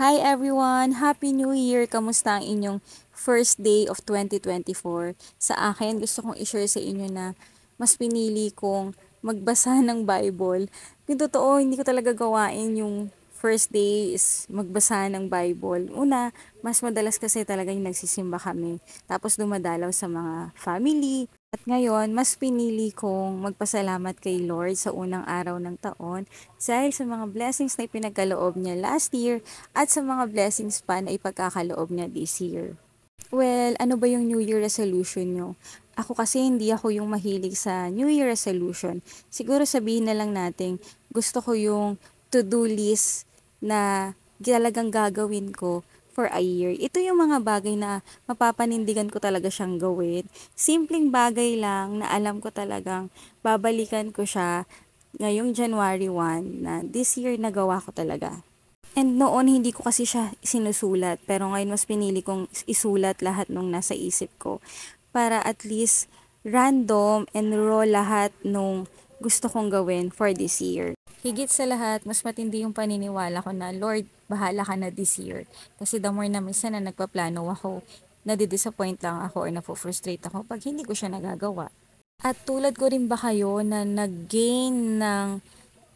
Hi everyone! Happy New Year! Kamusta ang inyong first day of 2024? Sa akin, gusto kong i-share sa inyo na mas pinili kong magbasa ng Bible. Kung totoo, hindi ko talaga gawain yung first day is magbasa ng Bible. Una, mas madalas kasi talaga yung nagsisimba kami. Tapos dumadalaw sa mga family. At ngayon, mas pinili kong magpasalamat kay Lord sa unang araw ng taon dahil sa mga blessings na ipinagkaloob niya last year at sa mga blessings pa na ipagkakaloob niya this year. Well, ano ba yung New Year resolution nyo? Ako kasi hindi ako yung mahilig sa New Year resolution. Siguro sabihin na lang natin, gusto ko yung to-do list na talagang gagawin ko for a year. Ito yung mga bagay na mapapanindigan ko talaga siyang gawin. Simpleng bagay lang na alam ko talagang babalikan ko siya ngayong January 1 na this year nagawa ko talaga. And noon hindi ko kasi siya sinusulat, pero ngayon mas pinili kong isulat lahat nung nasa isip ko para at least random and raw lahat nung gusto kong gawin for this year. Higit sa lahat, mas matindi yung paniniwala ko na, Lord, bahala ka na this year. Kasi the more na minsan na nagpaplano ako, nadidisappoint lang ako or napufrustrate ako pag hindi ko siya nagagawa. At tulad ko rin ba kayo na nag-gain ng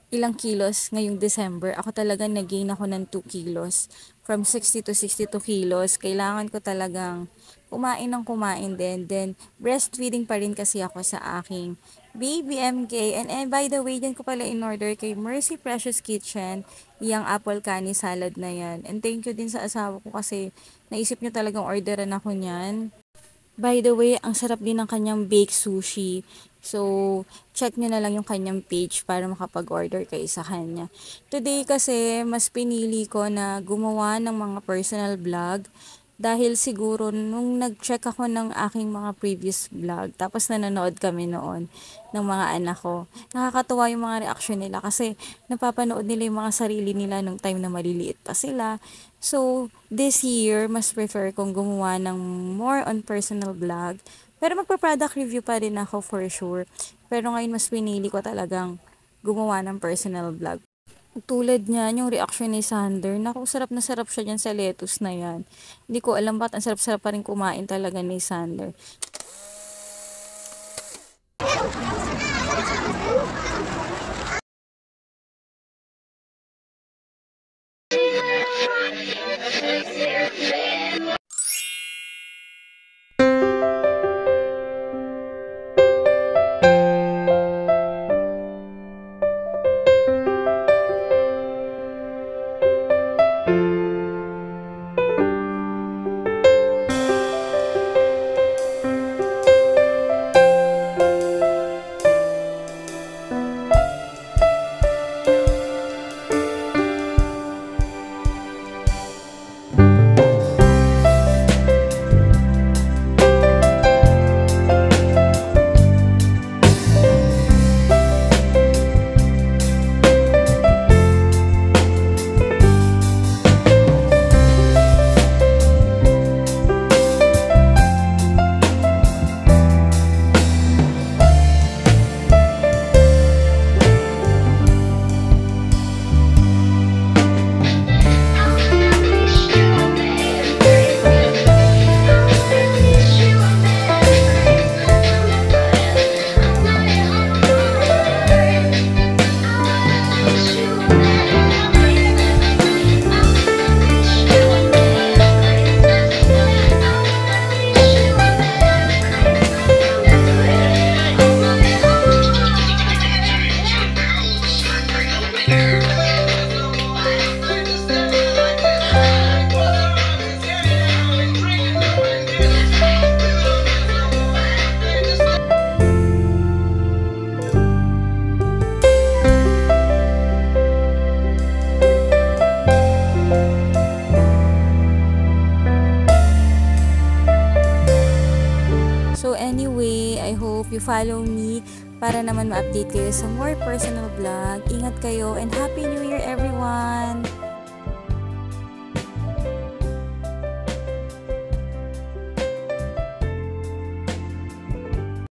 ilang kilos ngayong December? Ako talaga nag-gain ako ng 2 kilos. From 60 to 62 kilos. Kailangan ko talagang kumain ng kumain din. Then, breastfeeding pa rin kasi ako sa aking baby MK. And by the way, dyan ko pala in-order kay Mercy Precious Kitchen, yung apple canny salad na yan. And thank you din sa asawa ko kasi naisip niya talagang orderan ako niyan. By the way, ang sarap din ng kanyang baked sushi. So, check nyo na lang yung kanyang page para makapag-order kayo sa kanya. Today kasi, mas pinili ko na gumawa ng mga personal vlog. Dahil siguro, nung nag-check ako ng aking mga previous vlog, tapos nanonood kami noon ng mga anak ko, nakakatuwa yung mga reaction nila kasi napapanood nila yung mga sarili nila nung time na maliliit pa sila. So, this year, mas prefer kong gumawa ng more on personal vlog. Pero magpa-product review pa rin ako for sure. Pero ngayon, mas pinili ko talagang gumawa ng personal vlog. Tulad niyan, yung reaction ni Sander, naku, sarap na sarap siya dyan sa lettuce na yan. Hindi ko alam ba't ang sarap-sarap pa rin kumain talaga ni Sander. So anyway, I hope you follow me para naman ma-update kayo sa more personal vlog. Ingat kayo and Happy New Year everyone!